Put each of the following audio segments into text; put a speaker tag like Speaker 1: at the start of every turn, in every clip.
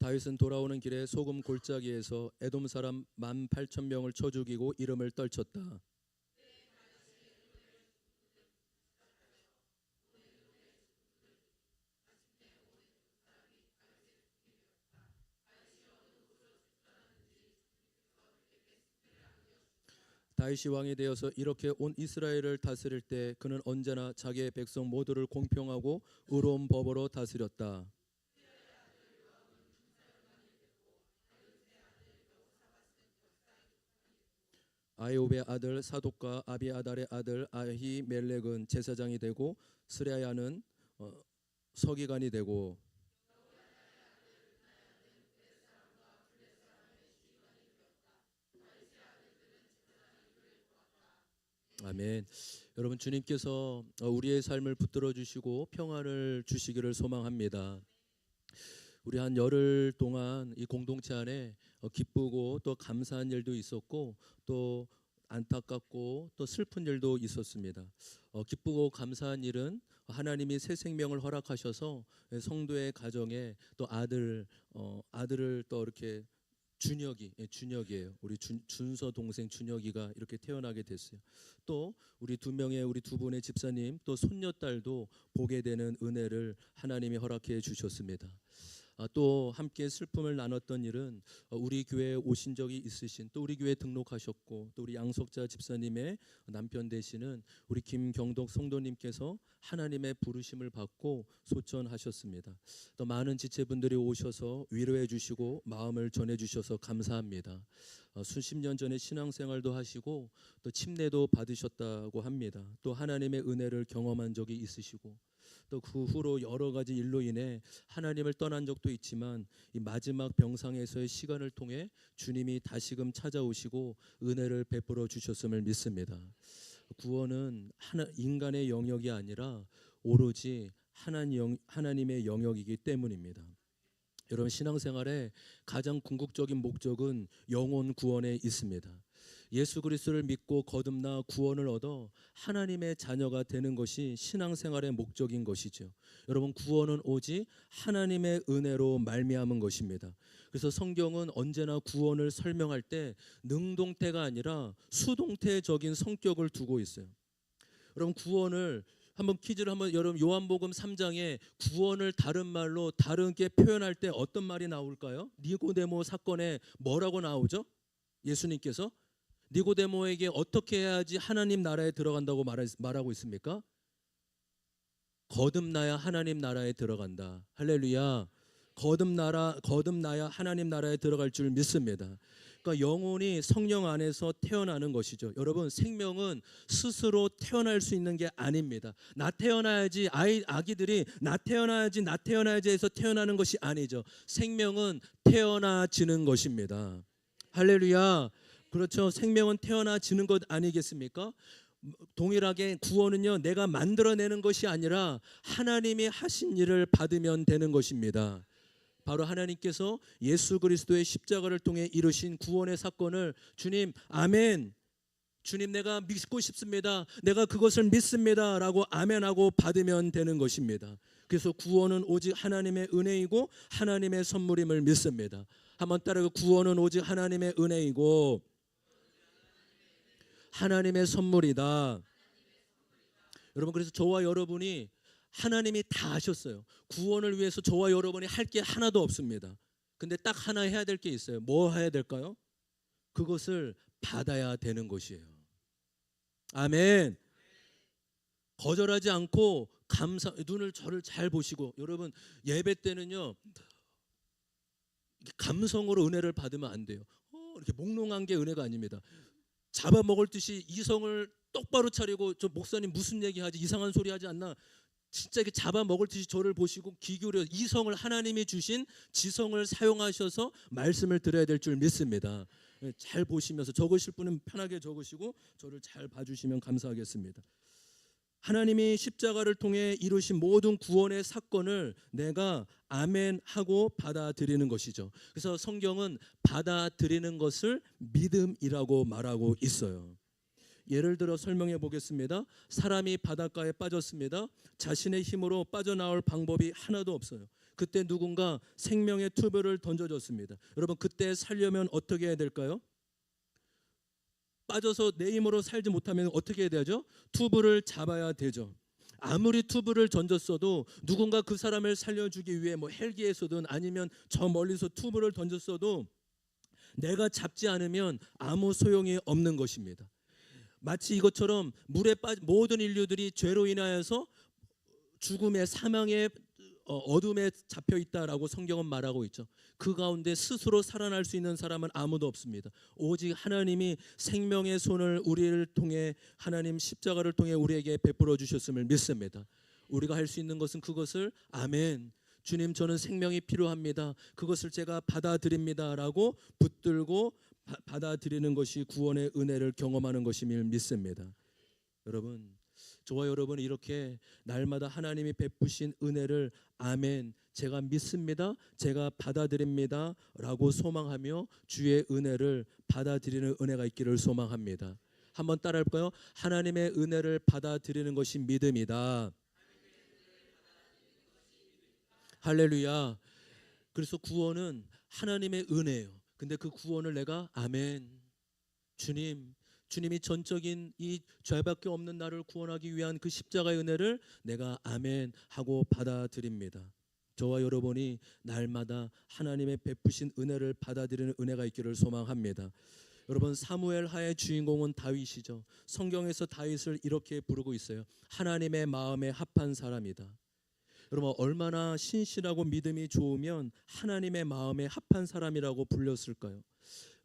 Speaker 1: 다윗은 돌아오는 길에 소금 골짜기에서 에돔 사람 18,000명을 쳐 죽이고 이름을 떨쳤다. 다윗이 왕이 되어서 이렇게 온 이스라엘을 다스릴 때 그는 언제나 자기의 백성 모두를 공평하고 의로운 법으로 다스렸다. 아이옵의 아들 사독과 아비아달의 아들 아히멜렉은 제사장이 되고 스레야는 서기관이 되고. 아멘. 여러분, 주님께서 우리의 삶을 붙들어 주시고 평안을 주시기를 소망합니다. 우리 한 열흘 동안 이 공동체 안에 기쁘고 또 감사한 일도 있었고 또 안타깝고 또 슬픈 일도 있었습니다. 기쁘고 감사한 일은 하나님이 새 생명을 허락하셔서 성도의 가정에 또 아들을 또 이렇게 준혁이에요. 우리 준서 동생 준혁이가 이렇게 태어나게 됐어요. 또 우리 우리 두 분의 집사님 또 손녀딸도 보게 되는 은혜를 하나님이 허락해 주셨습니다. 또 함께 슬픔을 나눴던 일은 우리 교회에 오신 적이 있으신 또 우리 교회에 등록하셨고 또 우리 양석자 집사님의 남편 되시는 우리 김경덕 성도님께서 하나님의 부르심을 받고 소천하셨습니다. 또 많은 지체분들이 오셔서 위로해 주시고 마음을 전해 주셔서 감사합니다. 수십 년 전에 신앙생활도 하시고 또 침례도 받으셨다고 합니다. 또 하나님의 은혜를 경험한 적이 있으시고 또 그 후로 여러 가지 일로 인해 하나님을 떠난 적도 있지만 이 마지막 병상에서의 시간을 통해 주님이 다시금 찾아오시고 은혜를 베풀어 주셨음을 믿습니다. 구원은 인간의 영역이 아니라 오로지 하나님의 영역이기 때문입니다. 여러분, 신앙생활의 가장 궁극적인 목적은 영혼 구원에 있습니다. 예수 그리스도를 믿고 거듭나 구원을 얻어 하나님의 자녀가 되는 것이 신앙생활의 목적인 것이죠. 여러분, 구원은 오직 하나님의 은혜로 말미암은 것입니다. 그래서 성경은 언제나 구원을 설명할 때 능동태가 아니라 수동태적인 성격을 두고 있어요. 여러분, 구원을 한번 퀴즈를 여러분 요한복음 3장에 구원을 다른 말로 다르게 표현할 때 어떤 말이 나올까요? 니고데모 사건에 뭐라고 나오죠? 예수님께서 니고데모에게 어떻게 해야지 하나님 나라에 들어간다고 말하고 있습니까? 거듭나야 하나님 나라에 들어간다. 할렐루야. 거듭나야 하나님 나라에 들어갈 줄 믿습니다. 그러니까 영혼이 성령 안에서 태어나는 것이죠. 여러분, 생명은 스스로 태어날 수 있는 게 아닙니다. 나 태어나야지, 아기들이 나 태어나야지 해서 태어나는 것이 아니죠. 생명은 태어나지는 것입니다. 할렐루야. 그렇죠. 생명은 태어나지는 것 아니겠습니까? 동일하게 구원은요, 내가 만들어내는 것이 아니라 하나님이 하신 일을 받으면 되는 것입니다. 바로 하나님께서 예수 그리스도의 십자가를 통해 이루신 구원의 사건을 주님, 아멘, 주님 내가 믿고 싶습니다, 내가 그것을 믿습니다 라고 아멘하고 받으면 되는 것입니다. 그래서 구원은 오직 하나님의 은혜이고 하나님의 선물임을 믿습니다. 한번 따라서 구원은 오직 하나님의 은혜이고 하나님의 선물이다. 여러분, 그래서 저와 여러분이 하나님이 다 하셨어요. 구원을 위해서 저와 여러분이 할 게 하나도 없습니다. 근데 딱 하나 해야 될 게 있어요. 뭐 해야 될까요? 그것을 받아야 되는 것이에요. 아멘. 거절하지 않고 저를 잘 보시고, 여러분 예배 때는요 감성으로 은혜를 받으면 안 돼요. 이렇게 몽롱한 게 은혜가 아닙니다. 잡아먹을 듯이 이성을 똑바로 차리고, 저 목사님 무슨 얘기하지, 이상한 소리 하지 않나, 진짜 이렇게 잡아먹을 듯이 저를 보시고 귀 기울여 이성을, 하나님이 주신 지성을 사용하셔서 말씀을 드려야 될 줄 믿습니다. 잘 보시면서, 적으실 분은 편하게 적으시고 저를 잘 봐주시면 감사하겠습니다. 하나님이 십자가를 통해 이루신 모든 구원의 사건을 내가 아멘 하고 받아들이는 것이죠. 그래서 성경은 받아들이는 것을 믿음이라고 말하고 있어요. 예를 들어 설명해 보겠습니다. 사람이 바닷가에 빠졌습니다. 자신의 힘으로 빠져나올 방법이 하나도 없어요. 그때 누군가 생명의 튜브를 던져줬습니다. 여러분, 그때 살려면 어떻게 해야 될까요? 빠져서 내 힘으로 살지 못하면 어떻게 해야 되죠? 튜브를 잡아야 되죠. 아무리 튜브를 던졌어도 누군가 그 사람을 살려주기 위해 뭐 헬기에서든 아니면 저 멀리서 튜브를 던졌어도 내가 잡지 않으면 아무 소용이 없는 것입니다. 마치 이것처럼 물에 빠진 모든 인류들이 죄로 인하여서 죽음의 사망의 어둠에 잡혀 있다라고 성경은 말하고 있죠. 그 가운데 스스로 살아날 수 있는 사람은 아무도 없습니다. 오직 하나님이 생명의 손을 우리를 통해 하나님 십자가를 통해 우리에게 베풀어 주셨음을 믿습니다. 우리가 할 수 있는 것은 그것을 아멘, 주님 저는 생명이 필요합니다, 그것을 제가 받아들입니다라고 붙들고 받아들이는 것이 구원의 은혜를 경험하는 것임을 믿습니다. 여러분, 저와 여러분이 이렇게 날마다 하나님이 베푸신 은혜를 아멘, 제가 믿습니다, 제가 받아들입니다 라고 소망하며 주의 은혜를 받아들이는 은혜가 있기를 소망합니다. 한번 따라 해볼까요? 하나님의 은혜를 받아들이는 것이 믿음이다. 할렐루야. 그래서 구원은 하나님의 은혜예요. 근데 그 구원을 내가 아멘, 주님이 전적인 이 죄밖에 없는 나를 구원하기 위한 그 십자가의 은혜를 내가 아멘 하고 받아들입니다. 저와 여러분이 날마다 하나님의 베푸신 은혜를 받아들이는 은혜가 있기를 소망합니다. 여러분, 사무엘 하의 주인공은 다윗이죠. 성경에서 다윗을 이렇게 부르고 있어요. 하나님의 마음에 합한 사람이다. 여러분, 얼마나 신실하고 믿음이 좋으면 하나님의 마음에 합한 사람이라고 불렸을까요?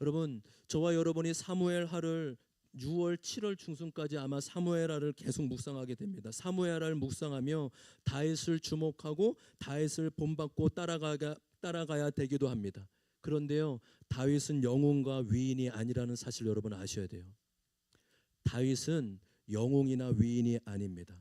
Speaker 1: 여러분, 저와 여러분이 사무엘하를 6월 7월 중순까지 아마 사무엘하를 계속 묵상하게 됩니다. 사무엘하를 묵상하며 다윗을 주목하고 다윗을 본받고 따라가야 되기도 합니다. 그런데요, 다윗은 영웅과 위인이 아니라는 사실 여러분 아셔야 돼요. 다윗은 영웅이나 위인이 아닙니다.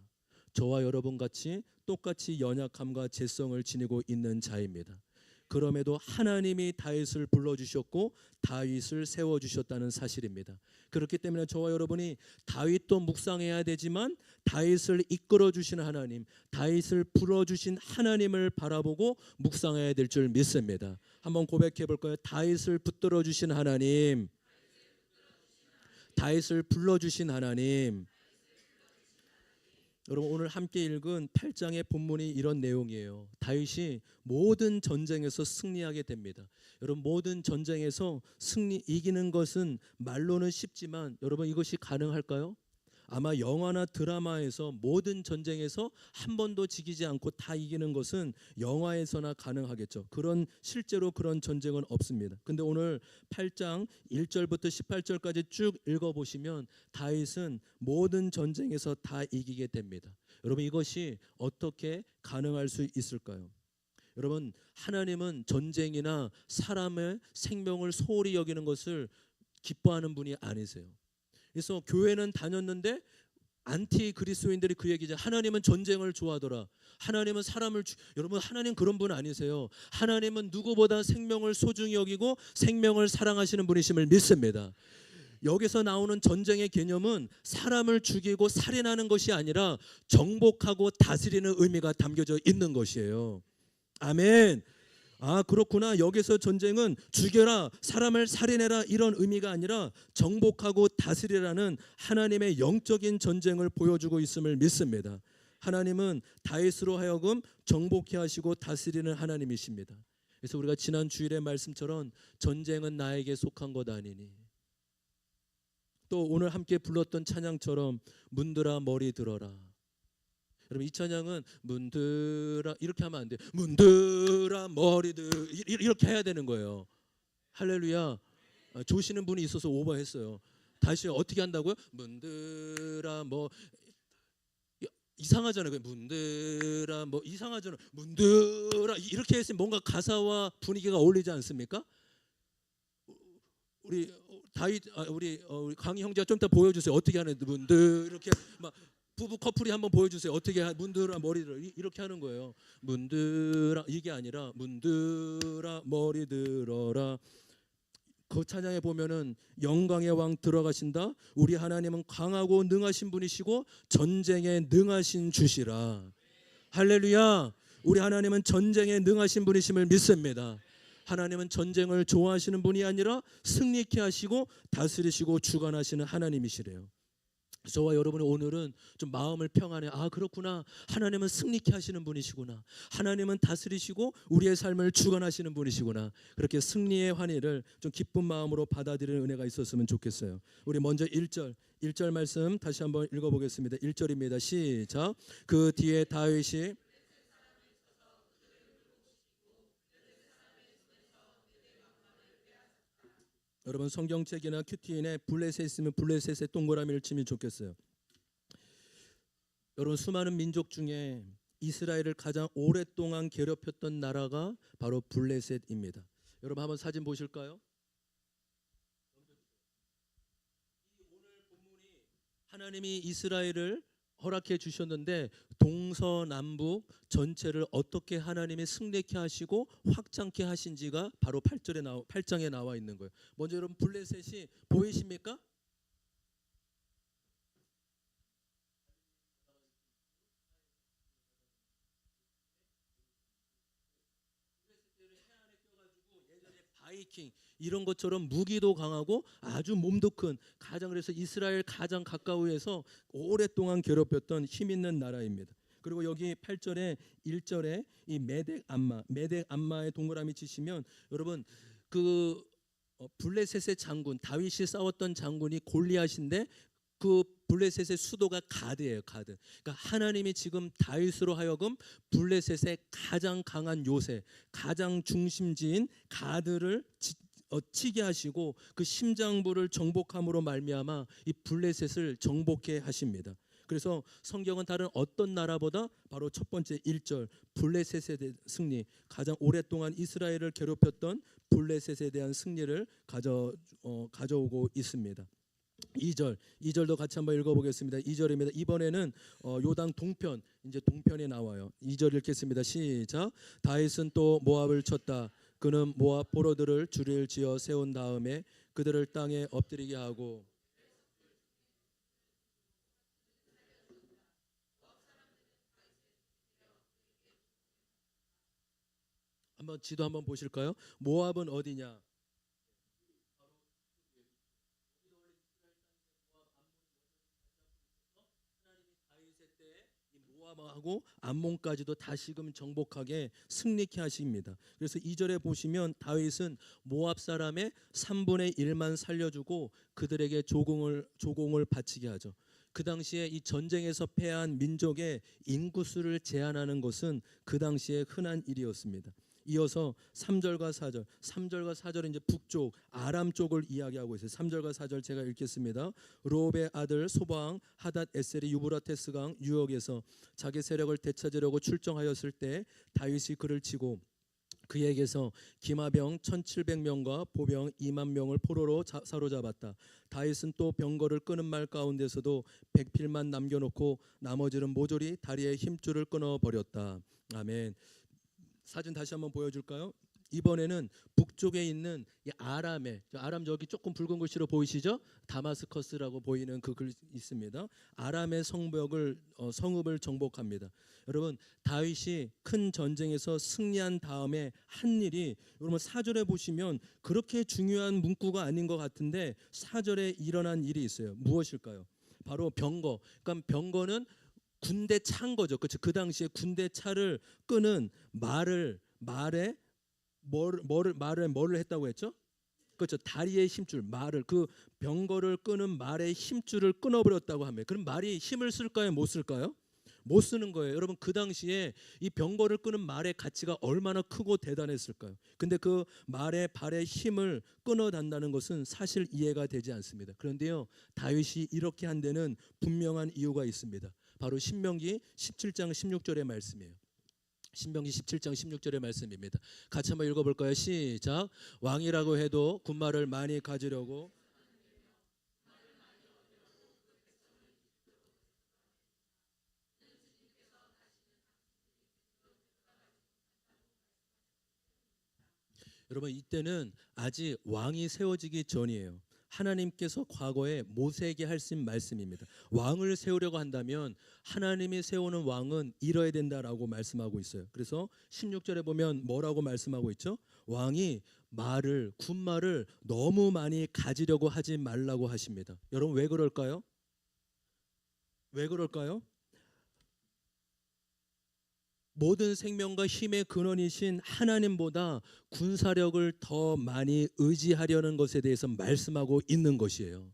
Speaker 1: 저와 여러분 같이 똑같이 연약함과 죄성을 지니고 있는 자입니다. 그럼에도 하나님이 다윗을 불러주셨고 다윗을 세워주셨다는 사실입니다. 그렇기 때문에 저와 여러분이 다윗도 묵상해야 되지만 다윗을 이끌어주신 하나님, 다윗을 불러주신 하나님을 바라보고 묵상해야 될 줄 믿습니다. 한번 고백해 볼까요? 다윗을 붙들어주신 하나님, 다윗을 불러주신 하나님. 여러분, 오늘 함께 읽은 8장의 본문이 이런 내용이에요. 다윗이 모든 전쟁에서 승리하게 됩니다. 여러분, 모든 전쟁에서 이기는 것은 말로는 쉽지만 여러분, 이것이 가능할까요? 아마 영화나 드라마에서 모든 전쟁에서 한 번도 지키지 않고 다 이기는 것은 영화에서나 가능하겠죠. 실제로 그런 전쟁은 없습니다. 근데 오늘 8장 1절부터 18절까지 쭉 읽어보시면 다윗은 모든 전쟁에서 다 이기게 됩니다. 여러분, 이것이 어떻게 가능할 수 있을까요? 여러분, 하나님은 전쟁이나 사람의 생명을 소홀히 여기는 것을 기뻐하는 분이 아니세요. 그래서 교회는 다녔는데 안티 그리스도인들이 그 얘기죠. 하나님은 전쟁을 좋아하더라. 하나님은 여러분, 하나님 그런 분 아니세요. 하나님은 누구보다 생명을 소중히 여기고 생명을 사랑하시는 분이심을 믿습니다. 여기서 나오는 전쟁의 개념은 사람을 죽이고 살인하는 것이 아니라 정복하고 다스리는 의미가 담겨져 있는 것이에요. 아멘. 아, 그렇구나. 여기서 전쟁은 죽여라, 사람을 살인해라 이런 의미가 아니라 정복하고 다스리라는 하나님의 영적인 전쟁을 보여주고 있음을 믿습니다. 하나님은 다윗으로 하여금 정복해 하시고 다스리는 하나님이십니다. 그래서 우리가 지난 주일의 말씀처럼 전쟁은 나에게 속한 것 아니니, 또 오늘 함께 불렀던 찬양처럼 문들아 머리 들어라. 여러분, 이 찬양은 문들아 이렇게 하면 안 돼요. 문들아 머리들 이렇게 해야 되는 거예요. 할렐루야. 조시는 분이 있어서 오버했어요. 다시 어떻게 한다고요? 문들아 뭐 이상하잖아요. 문들아 뭐 이상하잖아요. 문들아 이렇게 했으면 뭔가 가사와 분위기가 어울리지 않습니까? 우리 다윗 우리 강희 형제가 좀 이따 보여주세요. 어떻게 하는지. 문들 이렇게 막 부부 커플이 한번 보여주세요. 어떻게 문들아 머리를 이렇게 하는 거예요. 문들아 이게 아니라 문들아 머리 들어라. 그 찬양에 보면은 영광의 왕 들어가신다. 우리 하나님은 강하고 능하신 분이시고 전쟁에 능하신 주시라. 할렐루야. 우리 하나님은 전쟁에 능하신 분이심을 믿습니다. 하나님은 전쟁을 좋아하시는 분이 아니라 승리케 하시고 다스리시고 주관하시는 하나님이시래요. 저와 여러분이 오늘은 좀 마음을 평안해. 아, 그렇구나. 하나님은 승리케 하시는 분이시구나. 하나님은 다스리시고 우리의 삶을 주관하시는 분이시구나. 그렇게 승리의 환희를 좀 기쁜 마음으로 받아들이는 은혜가 있었으면 좋겠어요. 우리 먼저 1절 말씀 다시 한번 읽어보겠습니다. 1절입니다. 시작. 그 뒤에 다윗이 여러분 성경책이나 큐티인에 블레셋 있으면 블레셋에 동그라미를 치면 좋겠어요. 여러분 수많은 민족 중에 이스라엘을 가장 오랫동안 괴롭혔던 나라가 바로 블레셋입니다. 여러분 한번 사진 보실까요? 오늘 본문이 하나님이 이스라엘을 허락해 주셨는데 동서남북 전체를 어떻게 하나님이 승리케 하시고 확장케 하신지가 바로 8장에 나와 있는 거예요. 먼저 여러분 블레셋이 보이십니까? 바이킹 이런 것처럼 무기도 강하고 아주 몸도 큰 가장 그래서 이스라엘 가장 가까이에서 오랫동안 괴롭혔던 힘 있는 나라입니다. 그리고 여기 8절에 1절에 이 메덱 암마의 동그라미 치시면 여러분 그 블레셋의 장군 다윗이 싸웠던 장군이 골리앗인데 그 블레셋의 수도가 가드예요. 가드. 그러니까 하나님이 지금 다윗으로 하여금 블레셋의 가장 강한 요새, 가장 중심지인 가드를 치게 하시고 그 심장부를 정복함으로 말미암아 이 블레셋을 정복해 하십니다. 그래서 성경은 다른 어떤 나라보다 바로 첫 번째 1절 블레셋에 대한 승리, 가장 오랫동안 이스라엘을 괴롭혔던 블레셋에 대한 승리를 가져오고 있습니다. 2절도 같이 한번 읽어보겠습니다. 2절입니다. 이번에는 요당 동편, 이제 동편에 나와요. 2절 읽겠습니다. 시작. 다윗은 또 모압을 쳤다. 그는 모압 포로들을 줄을 지어 세운 다음에 그들을 땅에 엎드리게 하고 한번 지도 한번 보실까요? 모압은 어디냐? 모압하고 암몬까지도 다시금 정복하게 승리케 하십니다. 그래서 2절에 보시면 다윗은 모압 사람의 3분의 1만 살려주고 그들에게 조공을 바치게 하죠. 그 당시에 이 전쟁에서 패한 민족의 인구수를 제한하는 것은 그 당시에 흔한 일이었습니다. 이어서 3절과 4절, 3절과 4절은 이제 북쪽 아람 쪽을 이야기하고 있어요. 3절과 4절 제가 읽겠습니다. 롭의 아들 소방 하닷 에셀이 유브라테스 강 유역에서 자기 세력을 되찾으려고 출정하였을 때 다윗이 그를 치고 그에게서 기마병 1700명과 보병 2만 명을 포로로 사로잡았다. 다윗은 또 병거를 끄는 말 가운데서도 백필만 남겨놓고 나머지는 모조리 다리의 힘줄을 끊어버렸다. 아멘. 사진 다시 한번 보여줄까요? 이번에는 북쪽에 있는 이 아람 저기 조금 붉은 글씨로 보이시죠? 다마스커스라고 보이는 그 글 있습니다. 아람의 성읍을 정복합니다. 여러분 다윗이 큰 전쟁에서 승리한 다음에 한 일이 여러분 4절에 보시면 그렇게 중요한 문구가 아닌 것 같은데 4절에 일어난 일이 있어요. 무엇일까요? 바로 병거. 그러니까 병거는 군대 차인 거죠. 그렇죠? 그 당시에 군대 차를 끄는 말에 뭐를 했다고 했죠? 그렇죠. 다리의 힘줄, 말을 그 병거를 끄는 말의 힘줄을 끊어버렸다고 합니다. 그럼 말이 힘을 쓸까요? 못 쓸까요? 못 쓰는 거예요. 여러분 그 당시에 이 병거를 끄는 말의 가치가 얼마나 크고 대단했을까요? 근데 그 말의 발의 힘을 끊어단다는 것은 사실 이해가 되지 않습니다. 그런데요 다윗이 이렇게 한 데는 분명한 이유가 있습니다. 바로 신명기 17장 16절의 말씀이에요. 신명기 17장 16절의 말씀입니다. 같이 한번 읽어볼까요? 시작. 왕이라고 해도 군말을 많이 가지려고 여러분 이때는 아직 왕이 세워지기 전이에요. 하나님께서 과거에 모세에게 하신 말씀입니다. 왕을 세우려고 한다면 하나님이 세우는 왕은 이뤄야 된다라고 말씀하고 있어요. 그래서 16절에 보면 뭐라고 말씀하고 있죠? 왕이 군말을 너무 많이 가지려고 하지 말라고 하십니다. 여러분 왜 그럴까요? 왜 그럴까요? 모든 생명과 힘의 근원이신 하나님보다 군사력을 더 많이 의지하려는 것에 대해서 말씀하고 있는 것이에요.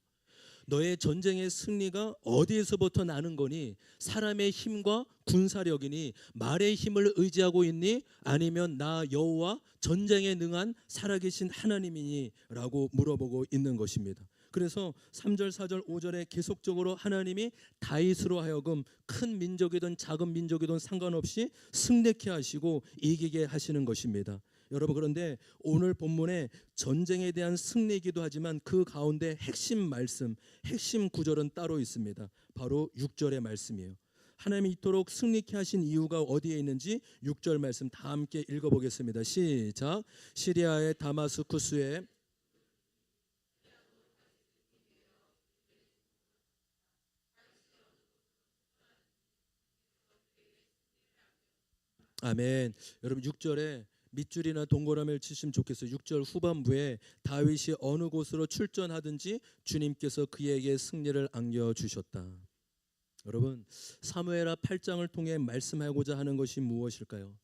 Speaker 1: 너의 전쟁의 승리가 어디에서부터 나는 거니? 사람의 힘과 군사력이니? 말의 힘을 의지하고 있니? 아니면 나 여호와 전쟁에 능한 살아계신 하나님이니? 라고 물어보고 있는 것입니다. 그래서 3절, 4절, 5절에 계속적으로 하나님이 다윗으로 하여금 큰 민족이든 작은 민족이든 상관없이 승리케 하시고 이기게 하시는 것입니다. 여러분, 그런데 오늘 본문에 전쟁에 대한 승리이기도 하지만 그 가운데 핵심 말씀, 핵심 구절은 따로 있습니다. 바로 6절의 말씀이에요. 하나님이 이토록 승리케 하신 이유가 어디에 있는지 6절 말씀 다 함께 읽어보겠습니다. 시작. 시리아의 다마스쿠스에 아멘. 여러분 6절에 밑줄이나 동그라미를 치시면 좋겠어요. 6절 후반부에 다윗이 어느 곳으로 출전하든지 주님께서 그에게 승리를 안겨주셨다. 여러분 사무엘하 8장을 통해 말씀하고자 하는 것이 무엇일까요?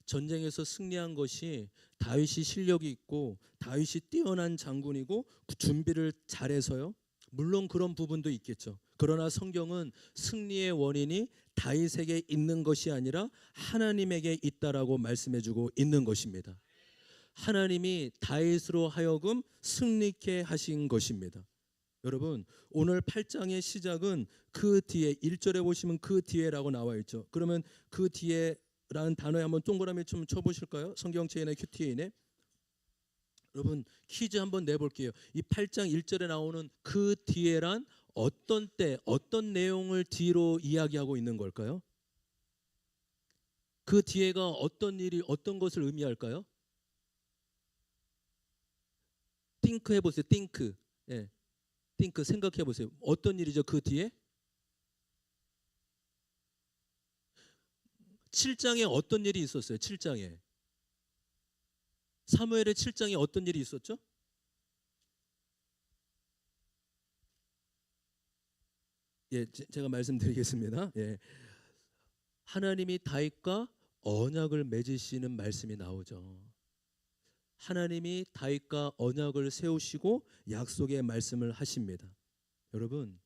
Speaker 1: 전쟁에서 승리한 것이 다윗이 실력이 있고 다윗이 뛰어난 장군이고 그 준비를 잘해서요. 물론 그런 부분도 있겠죠. 그러나 성경은 승리의 원인이 다윗에게 있는 것이 아니라 하나님에게 있다라고 말씀해주고 있는 것입니다. 하나님이 다윗으로 하여금 승리케 하신 것입니다. 여러분 오늘 8장의 시작은 그 뒤에 1절에 보시면 그 뒤에라고 나와 있죠. 그러면 그 뒤에라는 단어에 한번 동그라미 좀 쳐보실까요? 성경책이나 큐티인에 여러분 퀴즈 한번 내볼게요. 이 8장 1절에 나오는 그 뒤에란 어떤 때 어떤 내용을 뒤로 이야기하고 있는 걸까요? 그 뒤에가 어떤 일이 어떤 것을 의미할까요? 띵크 해보세요. 띵크. 예, 띵크 생각해보세요. 어떤 일이죠 그 뒤에? 7장에 어떤 일이 있었어요? 7장에 사무엘의 7장에 어떤 일이 있었죠? 예, 제가 말씀드리겠습니다. 예, 하나님이 다윗과 언약을 맺으시는 말씀이 나오죠. 하나님이 다윗과 언약을 세우시고 약속의 말씀을 하십니다. 여러분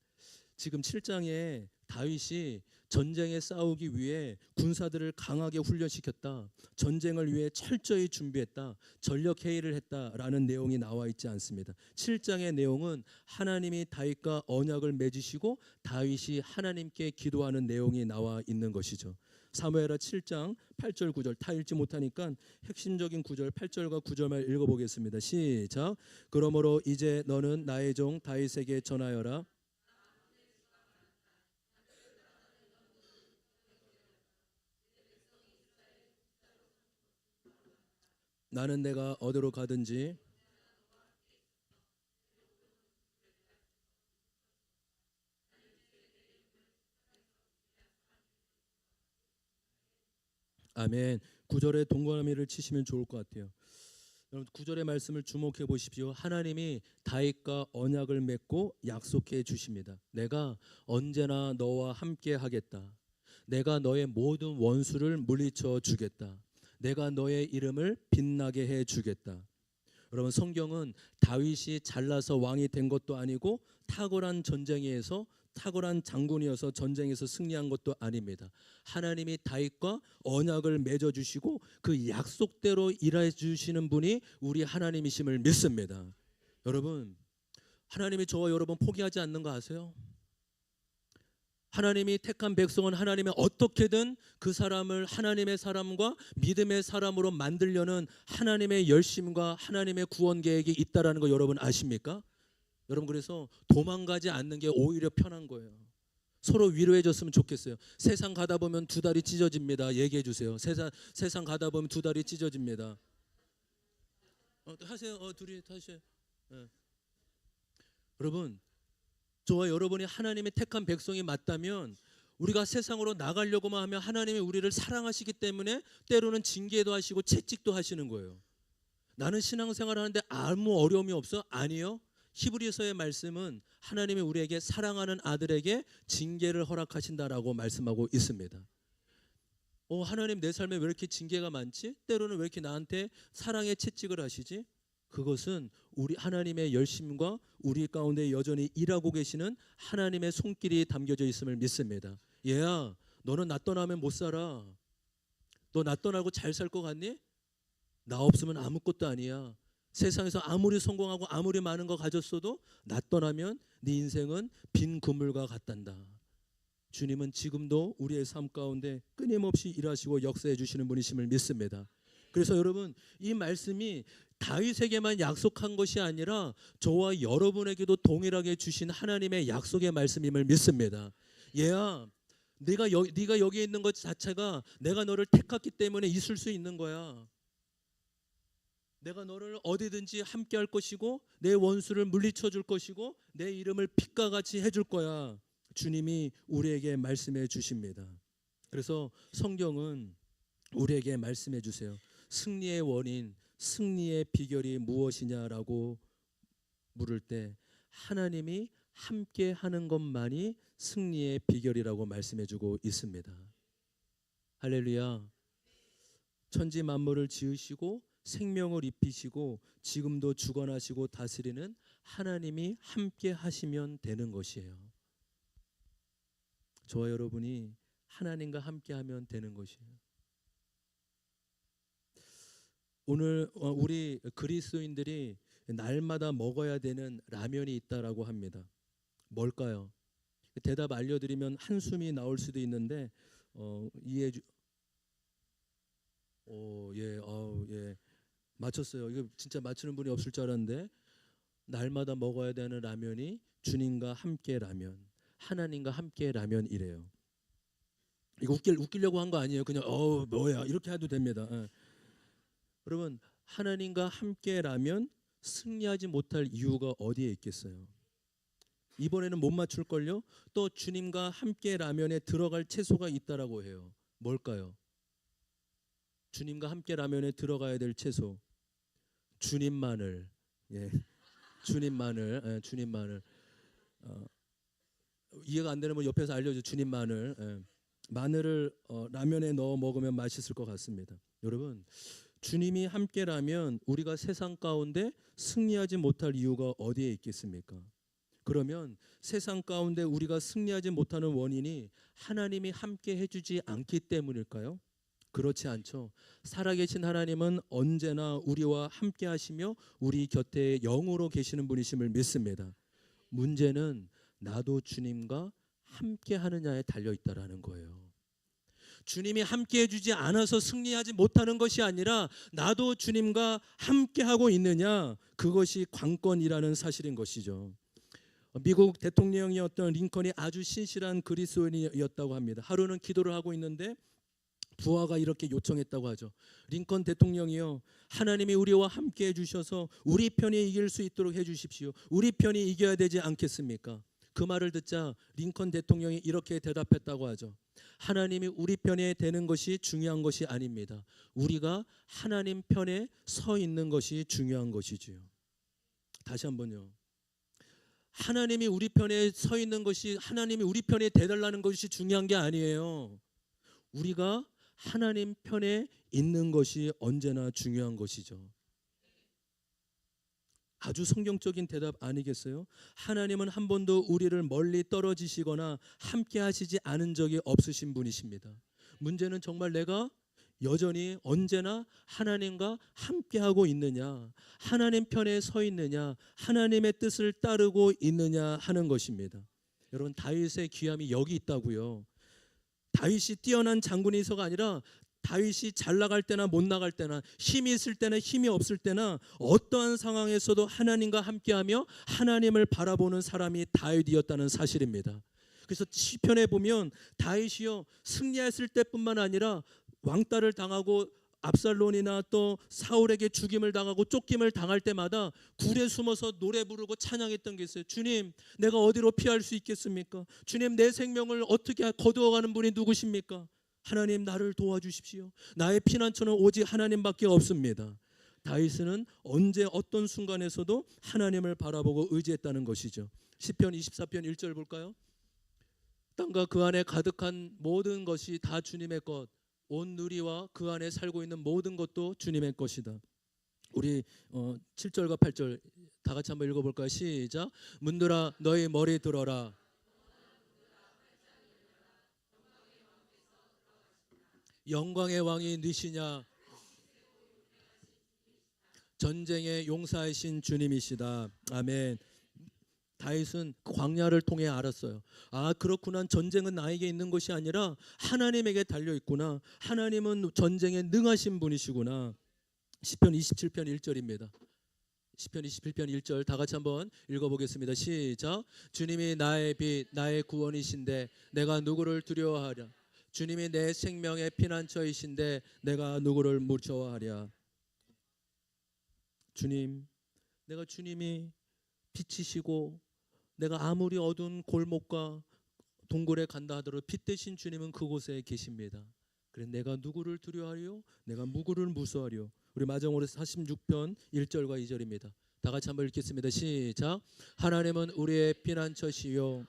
Speaker 1: 지금 7장에 다윗이 전쟁에 싸우기 위해 군사들을 강하게 훈련시켰다. 전쟁을 위해 철저히 준비했다. 전력 회의를 했다라는 내용이 나와 있지 않습니다. 7장의 내용은 하나님이 다윗과 언약을 맺으시고 다윗이 하나님께 기도하는 내용이 나와 있는 것이죠. 사무엘하 7장 8절 9절 다 읽지 못하니까 핵심적인 구절 8절과 9절만 읽어보겠습니다. 시작. 그러므로 이제 너는 나의 종 다윗에게 전하여라. 나는 내가 어디로 가든지 아멘. 9절에 동그라미를 치시면 좋을 것 같아요. 여러분 9절의 말씀을 주목해 보십시오. 하나님이 다윗과 언약을 맺고 약속해 주십니다. 내가 언제나 너와 함께 하겠다. 내가 너의 모든 원수를 물리쳐 주겠다. 내가 너의 이름을 빛나게 해 주겠다. 여러분 성경은 다윗이 잘나서 왕이 된 것도 아니고 탁월한 전쟁에서 탁월한 장군이어서 전쟁에서 승리한 것도 아닙니다. 하나님이 다윗과 언약을 맺어 주시고 그 약속대로 일해 주시는 분이 우리 하나님이심을 믿습니다. 여러분 하나님이 저와 여러분 포기하지 않는 거 아세요? 하나님이 택한 백성은 하나님이 어떻게든 그 사람을 하나님의 사람과 믿음의 사람으로 만들려는 하나님의 열심과 하나님의 구원 계획이 있다라는 거 여러분 아십니까? 여러분 그래서 도망가지 않는 게 오히려 편한 거예요. 서로 위로해 줬으면 좋겠어요. 세상 가다 보면 두 다리 찢어집니다. 얘기해 주세요. 세상 가다 보면 두 다리 찢어집니다. 하세요. 둘이 하세요. 여러분, 저와 여러분이 하나님의 택한 백성이 맞다면 우리가 세상으로 나가려고만 하면 하나님이 우리를 사랑하시기 때문에 때로는 징계도 하시고 채찍도 하시는 거예요. 나는 신앙생활 하는데 아무 어려움이 없어? 아니요. 히브리서의 말씀은 하나님이 우리에게 사랑하는 아들에게 징계를 허락하신다라고 말씀하고 있습니다. 하나님 내 삶에 왜 이렇게 징계가 많지? 때로는 왜 이렇게 나한테 사랑의 채찍을 하시지? 그것은 우리 하나님의 열심과 우리 가운데 여전히 일하고 계시는 하나님의 손길이 담겨져 있음을 믿습니다. 얘야, 너는 나 떠나면 못 살아. 너 나 떠나고 잘 살 것 같니? 나 없으면 아무것도 아니야. 세상에서 아무리 성공하고 아무리 많은 거 가졌어도 나 떠나면 네 인생은 빈 그물과 같단다. 주님은 지금도 우리의 삶 가운데 끊임없이 일하시고 역사해 주시는 분이심을 믿습니다. 그래서 여러분, 이 말씀이 다윗에게만 약속한 것이 아니라 저와 여러분에게도 동일하게 주신 하나님의 약속의 말씀임을 믿습니다. 얘야, 네가 여기 있는 것 자체가 내가 너를 택했기 때문에 있을 수 있는 거야. 내가 너를 어디든지 함께 할 것이고 내 원수를 물리쳐 줄 것이고 내 이름을 빛과 같이 해줄 거야. 주님이 우리에게 말씀해 주십니다. 그래서 성경은 우리에게 말씀해 주세요. 승리의 원인, 승리의 비결이 무엇이냐라고 물을 때 하나님이 함께 하는 것만이 승리의 비결이라고 말씀해 주고 있습니다. 할렐루야. 천지 만물을 지으시고 생명을 입히시고 지금도 주관하시고 다스리는 하나님이 함께 하시면 되는 것이에요. 저와 여러분이 하나님과 함께 하면 되는 것이에요. 오늘 우리 그리스도인들이 날마다 먹어야 되는 라면이 있다라고 합니다. 뭘까요? 대답 알려드리면 한숨이 나올 수도 있는데 이해해 주. 예. 맞췄어요. 이거 진짜 맞추는 분이 없을 줄 알았는데 날마다 먹어야 되는 라면이 주님과 함께 라면, 하나님과 함께 라면이래요. 이거 웃기려고 한 거 아니에요. 그냥 뭐야 이렇게 해도 됩니다. 여러분, 하나님과 함께 라면 승리하지 못할 이유가 어디에 있겠어요? 이번에는 못 맞출걸요? 또 주님과 함께 라면에 들어갈 채소가 있다라고 해요. 뭘까요? 주님과 함께 라면에 들어가야 될 채소. 주님만을. 예. 주님만을. 주님만을. 이해가 안 되는 분 옆에서 알려줘. 주님만을. 마늘을 라면에 넣어 먹으면 맛있을 것 같습니다. 여러분, 주님이 함께라면 우리가 세상 가운데 승리하지 못할 이유가 어디에 있겠습니까? 그러면 세상 가운데 우리가 승리하지 못하는 원인이 하나님이 함께 해주지 않기 때문일까요? 그렇지 않죠. 살아계신 하나님은 언제나 우리와 함께 하시며 우리 곁에 영으로 계시는 분이심을 믿습니다. 문제는 나도 주님과 함께 하느냐에 달려 있다라는 거예요. 주님이 함께 해주지 않아서 승리하지 못하는 것이 아니라 나도 주님과 함께 하고 있느냐, 그것이 관건이라는 사실인 것이죠. 미국 대통령이었던 링컨이 아주 신실한 그리스도인이었다고 합니다. 하루는 기도를 하고 있는데 부하가 이렇게 요청했다고 하죠. 링컨 대통령이요, 하나님이 우리와 함께 해주셔서 우리 편이 이길 수 있도록 해주십시오. 우리 편이 이겨야 되지 않겠습니까? 그 말을 듣자 링컨 대통령이 이렇게 대답했다고 하죠. 하나님이 우리 편에 되는 것이 중요한 것이 아닙니다. 우리가 하나님 편에 서 있는 것이 중요한 것이지요. 다시 한번요. 하나님이 우리 편에 서 있는 것이, 하나님이 우리 편에 대달라는 것이 중요한 게 아니에요. 우리가 하나님 편에 있는 것이 언제나 중요한 것이죠. 아주 성경적인 대답 아니겠어요? 하나님은 한 번도 우리를 멀리 떨어지시거나 함께 하시지 않은 적이 없으신 분이십니다. 문제는 정말 내가 여전히 언제나 하나님과 함께하고 있느냐, 하나님 편에 서 있느냐, 하나님의 뜻을 따르고 있느냐 하는 것입니다. 여러분, 다윗의 귀함이 여기 있다고요. 다윗이 뛰어난 장군이서가 아니라 다윗이 잘 나갈 때나 못 나갈 때나, 힘이 있을 때나 힘이 없을 때나 어떠한 상황에서도 하나님과 함께하며 하나님을 바라보는 사람이 다윗이었다는 사실입니다. 그래서 시편에 보면 다윗이요, 승리했을 때뿐만 아니라 왕따를 당하고 압살론이나 또 사울에게 죽임을 당하고 쫓김을 당할 때마다 굴에 숨어서 노래 부르고 찬양했던 게 있어요. 주님, 내가 어디로 피할 수 있겠습니까? 주님, 내 생명을 어떻게 거두어가는 분이 누구십니까? 하나님, 나를 도와주십시오. 나의 피난처는 오직 하나님밖에 없습니다. 다윗은 언제 어떤 순간에서도 하나님을 바라보고 의지했다는 것이죠. 시편 24편 1절 볼까요? 땅과 그 안에 가득한 모든 것이 다 주님의 것, 온 누리와 그 안에 살고 있는 모든 것도 주님의 것이다. 우리 7절과 8절 다 같이 한번 읽어볼까요? 시작. 문들아 너희 머리 들어라. 영광의 왕이 누시냐? 전쟁의 용사이신 주님이시다. 아멘. 다윗은 광야를 통해 알았어요. 아, 그렇구나. 전쟁은 나에게 있는 것이 아니라 하나님에게 달려 있구나. 하나님은 전쟁에 능하신 분이시구나. 시편 27편 1절입니다. 시편 27편 1절 다 같이 한번 읽어보겠습니다. 시작. 주님이 나의 빛 나의 구원이신데 내가 누구를 두려워하랴. 주님이 내 생명의 피난처이신데 내가 누구를 무서워하랴. 주님, 내가 주님이 빛이시고 내가 아무리 어두운 골목과 동굴에 간다 하더라도 빛 대신 주님은 그곳에 계십니다. 그래 내가 누구를 두려워하리요? 내가 누구를 무서워하리요? 우리 마정오래 46편 1절과 2절입니다. 다 같이 한번 읽겠습니다. 시작. 하나님은 우리의 피난처시요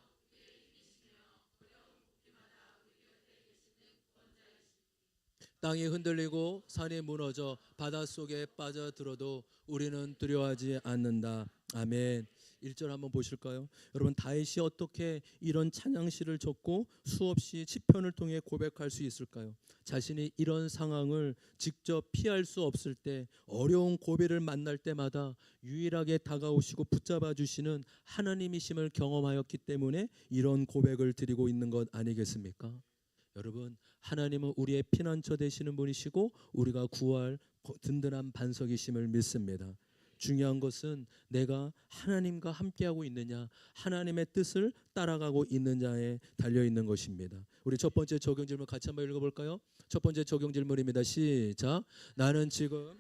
Speaker 1: 땅이 흔들리고 산이 무너져 바닷속에 빠져들어도 우리는 두려워하지 않는다. 아멘. 1절 한번 보실까요? 여러분, 다윗이 어떻게 이런 찬양시를 적고 수없이 시편을 통해 고백할 수 있을까요? 자신이 이런 상황을 직접 피할 수 없을 때, 어려운 고비를 만날 때마다 유일하게 다가오시고 붙잡아 주시는 하나님이심을 경험하였기 때문에 이런 고백을 드리고 있는 것 아니겠습니까? 여러분, 하나님은 우리의 피난처 되시는 분이시고 우리가 구할 든든한 반석이심을 믿습니다. 중요한 것은 내가 하나님과 함께하고 있느냐, 하나님의 뜻을 따라가고 있느냐에 달려있는 것입니다. 우리 첫 번째 적용 질문 같이 한번 읽어볼까요? 첫 번째 적용 질문입니다. 시작. 나는 지금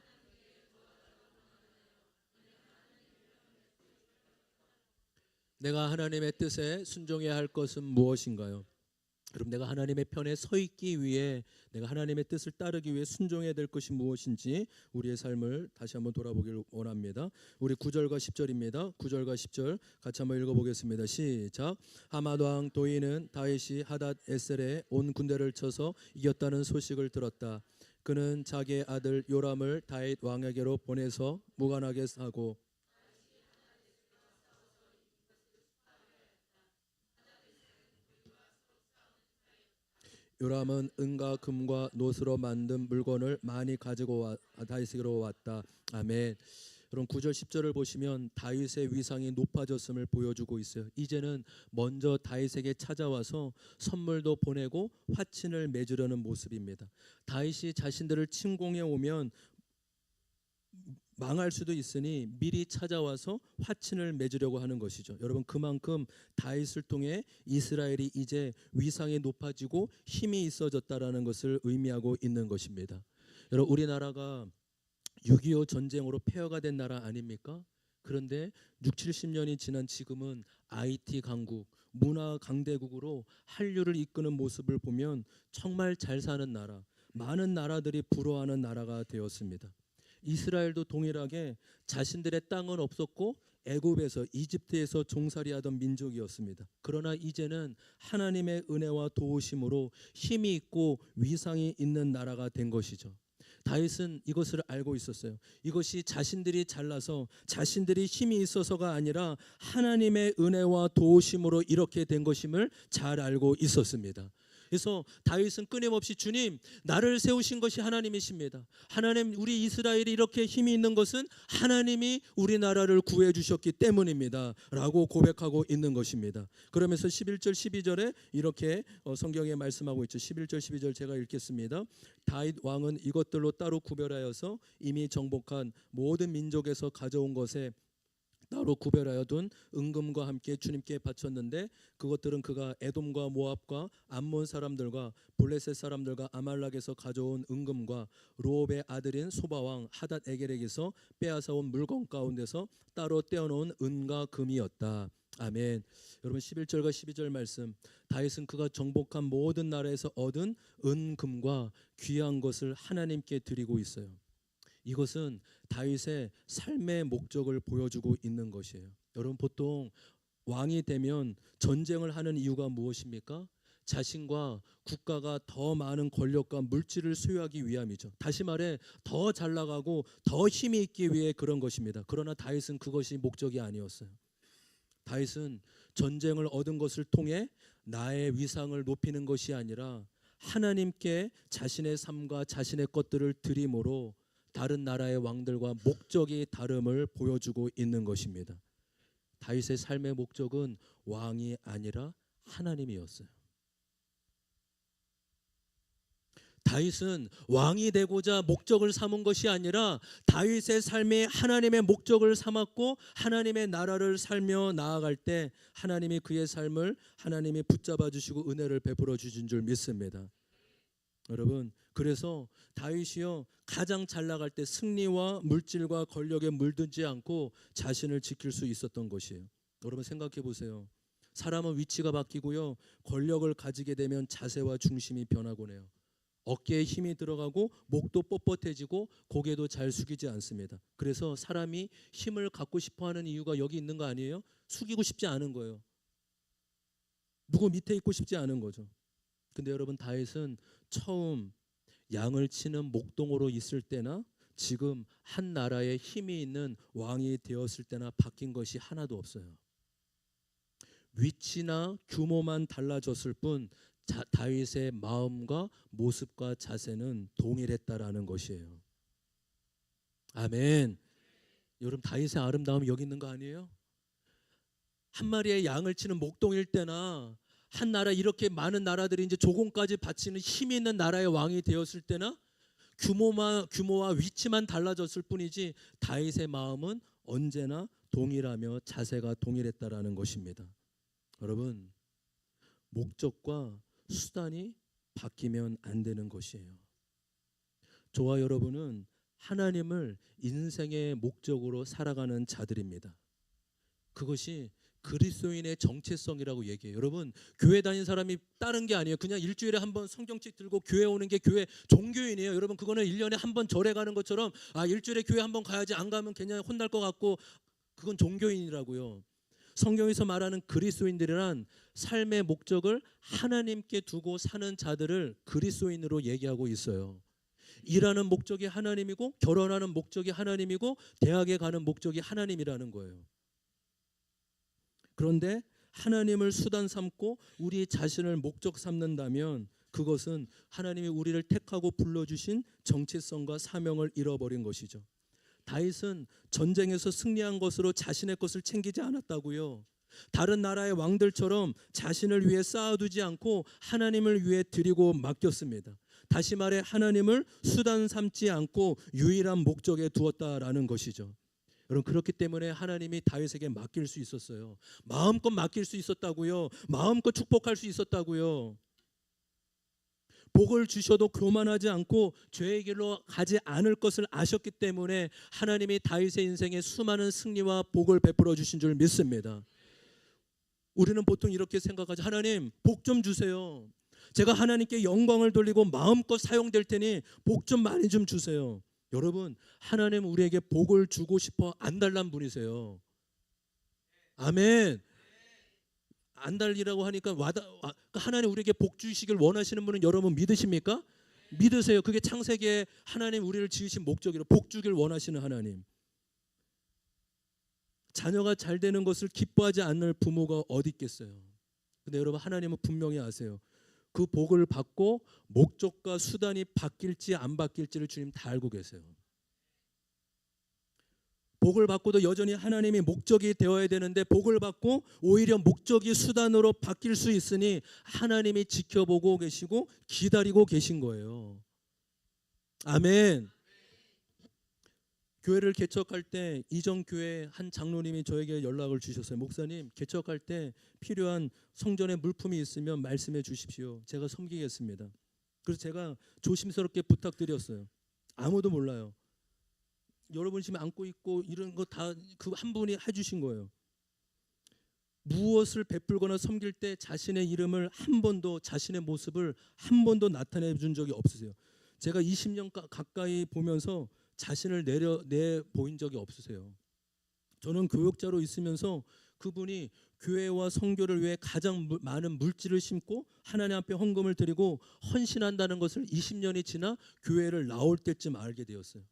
Speaker 1: 내가 하나님의 뜻에 순종해야 할 것은 무엇인가요? 그럼 내가 하나님의 편에 서 있기 위해, 내가 하나님의 뜻을 따르기 위해 순종해야 될 것이 무엇인지 우리의 삶을 다시 한번 돌아보기를 원합니다. 우리 9절과 10절입니다. 9절과 10절 같이 한번 읽어보겠습니다. 시작. 하맛 왕 도이는 다윗이 하닷 에셀에 온 군대를 쳐서 이겼다는 소식을 들었다. 그는 자기의 아들 요람을 다윗 왕에게로 보내서 무관하게 하고 요람은 은과 금과 노스로 만든 물건을 많이 가지고 다윗에게로 왔다. 아멘. 여러분 9절 10절을 보시면 다윗의 위상이 높아졌음을 보여주고 있어요. 이제는 먼저 다윗에게 찾아와서 선물도 보내고 화친을 맺으려는 모습입니다. 다윗이 자신들을 침공해 오면 망할 수도 있으니 미리 찾아와서 화친을 맺으려고 하는 것이죠. 여러분, 그만큼 다윗을 통해 이스라엘이 이제 위상이 높아지고 힘이 있어졌다라는 것을 의미하고 있는 것입니다. 여러분, 우리나라가 6.25 전쟁으로 폐허가 된 나라 아닙니까? 그런데 6, 70년이 지난 지금은 IT 강국, 문화 강대국으로 한류를 이끄는 모습을 보면 정말 잘 사는 나라, 많은 나라들이 부러워하는 나라가 되었습니다. 이스라엘도 동일하게 자신들의 땅은 없었고 애굽에서 이집트에서 종살이하던 민족이었습니다. 그러나 이제는 하나님의 은혜와 도우심으로 힘이 있고 위상이 있는 나라가 된 것이죠. 다윗은 이것을 알고 있었어요. 이것이 자신들이 잘나서 자신들이 힘이 있어서가 아니라 하나님의 은혜와 도우심으로 이렇게 된 것임을 잘 알고 있었습니다. 그래서 다윗은 끊임없이 주님, 나를 세우신 것이 하나님이십니다. 하나님, 우리 이스라엘이 이렇게 힘이 있는 것은 하나님이 우리나라를 구해 주셨기 때문입니다 라고 고백하고 있는 것입니다. 그러면서 11절 12절에 이렇게 성경에 말씀하고 있죠. 11절 12절 제가 읽겠습니다. 다윗 왕은 이것들로 따로 구별하여서 이미 정복한 모든 민족에서 가져온 것에 따로 구별하여 둔 은금과 함께 주님께 바쳤는데 그것들은 그가 에돔과 모압과 암몬 사람들과 블레셋 사람들과 아말렉에서 가져온 은금과 로업의 아들인 소바왕 하닷 에겔에게서 빼앗아온 물건 가운데서 따로 떼어놓은 은과 금이었다. 아멘. 여러분 11절과 12절 말씀, 다윗은 그가 정복한 모든 나라에서 얻은 은금과 귀한 것을 하나님께 드리고 있어요. 이것은 다윗의 삶의 목적을 보여주고 있는 것이에요. 여러분 보통 왕이 되면 전쟁을 하는 이유가 무엇입니까? 자신과 국가가 더 많은 권력과 물질을 소유하기 위함이죠. 다시 말해 더 잘 나가고 더 힘이 있기 위해 그런 것입니다. 그러나 다윗은 그것이 목적이 아니었어요. 다윗은 전쟁을 얻은 것을 통해 나의 위상을 높이는 것이 아니라 하나님께 자신의 삶과 자신의 것들을 드림으로 다른 나라의 왕들과 목적이 다름을 보여주고 있는 것입니다. 다윗의 삶의 목적은 왕이 아니라 하나님이었어요. 다윗은 왕이 되고자 목적을 삼은 것이 아니라 다윗의 삶이 하나님의 목적을 삼았고 하나님의 나라를 살며 나아갈 때 하나님이 그의 삶을 하나님이 붙잡아 주시고 은혜를 베풀어 주신 줄 믿습니다. 여러분, 그래서 다윗이요 가장 잘 나갈 때 승리와 물질과 권력에 물들지 않고 자신을 지킬 수 있었던 것이에요. 여러분 생각해 보세요. 사람은 위치가 바뀌고요 권력을 가지게 되면 자세와 중심이 변하곤 해요. 어깨에 힘이 들어가고 목도 뻣뻣해지고 고개도 잘 숙이지 않습니다. 그래서 사람이 힘을 갖고 싶어하는 이유가 여기 있는 거 아니에요? 숙이고 싶지 않은 거예요. 누구 밑에 있고 싶지 않은 거죠. 근데 여러분 다윗은 처음 양을 치는 목동으로 있을 때나 지금 한 나라에 힘이 있는 왕이 되었을 때나 바뀐 것이 하나도 없어요. 위치나 규모만 달라졌을 뿐 다윗의 마음과 모습과 자세는 동일했다라는 것이에요. 아멘. 여러분 다윗의 아름다움이 여기 있는 거 아니에요? 한 마리의 양을 치는 목동일 때나 한 나라 이렇게 많은 나라들이 이제 조공까지 바치는 힘이 있는 나라의 왕이 되었을 때나 규모와 위치만 달라졌을 뿐이지 다윗의 마음은 언제나 동일하며 자세가 동일했다라는 것입니다. 여러분 목적과 수단이 바뀌면 안 되는 것이에요. 저와 여러분은 하나님을 인생의 목적으로 살아가는 자들입니다. 그것이 그리스도인의 정체성이라고 얘기해요. 여러분 교회 다니는 사람이 다른 게 아니에요. 그냥 일주일에 한 번 성경책 들고 교회 오는 게 교회 종교인이에요. 여러분 그거는 1년에 한 번 절에 가는 것처럼 일주일에 교회 한 번 가야지 안 가면 그냥 혼날 것 같고 그건 종교인이라고요. 성경에서 말하는 그리스도인들이란 삶의 목적을 하나님께 두고 사는 자들을 그리스도인으로 얘기하고 있어요. 일하는 목적이 하나님이고 결혼하는 목적이 하나님이고 대학에 가는 목적이 하나님이라는 거예요. 그런데 하나님을 수단 삼고 우리 자신을 목적 삼는다면 그것은 하나님이 우리를 택하고 불러주신 정체성과 사명을 잃어버린 것이죠. 다윗은 전쟁에서 승리한 것으로 자신의 것을 챙기지 않았다고요. 다른 나라의 왕들처럼 자신을 위해 쌓아두지 않고 하나님을 위해 드리고 맡겼습니다. 다시 말해 하나님을 수단 삼지 않고 유일한 목적에 두었다라는 것이죠. 여러분 그렇기 때문에 하나님이 다윗에게 맡길 수 있었어요. 마음껏 맡길 수 있었다고요. 마음껏 축복할 수 있었다고요. 복을 주셔도 교만하지 않고 죄의 길로 가지 않을 것을 아셨기 때문에 하나님이 다윗의 인생에 수많은 승리와 복을 베풀어 주신 줄 믿습니다. 우리는 보통 이렇게 생각하죠. 하나님 복 좀 주세요. 제가 하나님께 영광을 돌리고 마음껏 사용될 테니 복 좀 많이 좀 주세요. 여러분 하나님은 우리에게 복을 주고 싶어 안 달란 분이세요. 아멘. 안 달리라고 하니까 하나님 우리에게 복 주시길 원하시는 분은 여러분 믿으십니까? 믿으세요. 그게 창세기에 하나님 우리를 지으신 목적이로 복 주길 원하시는 하나님. 자녀가 잘 되는 것을 기뻐하지 않을 부모가 어디 있겠어요. 근데 여러분 하나님은 분명히 아세요. 그 복을 받고 목적과 수단이 바뀔지 안 바뀔지를 주님 다 알고 계세요. 복을 받고도 여전히 하나님이 목적이 되어야 되는데 복을 받고 오히려 목적이 수단으로 바뀔 수 있으니 하나님이 지켜보고 계시고 기다리고 계신 거예요. 아멘. 교회를 개척할 때 이전 교회 한 장로님이 저에게 연락을 주셨어요. 목사님, 개척할 때 필요한 성전에 물품이 있으면 말씀해 주십시오. 제가 섬기겠습니다. 그래서 제가 조심스럽게 부탁드렸어요. 아무도 몰라요. 여러분 지금 안고 있고 이런 거 다 그 한 분이 해주신 거예요. 무엇을 베풀거나 섬길 때 자신의 이름을 한 번도, 자신의 모습을 한 번도 나타내 준 적이 없으세요. 제가 20년 가까이 보면서 자신을 내 보인 적이 없으세요. 저는 교역자로 있으면서 그분이 교회와 선교를 위해 가장 많은 물질을 심고 하나님 앞에 헌금을 드리고 헌신한다는 것을 20년이 지나 교회를 나올 때쯤 알게 되었어요.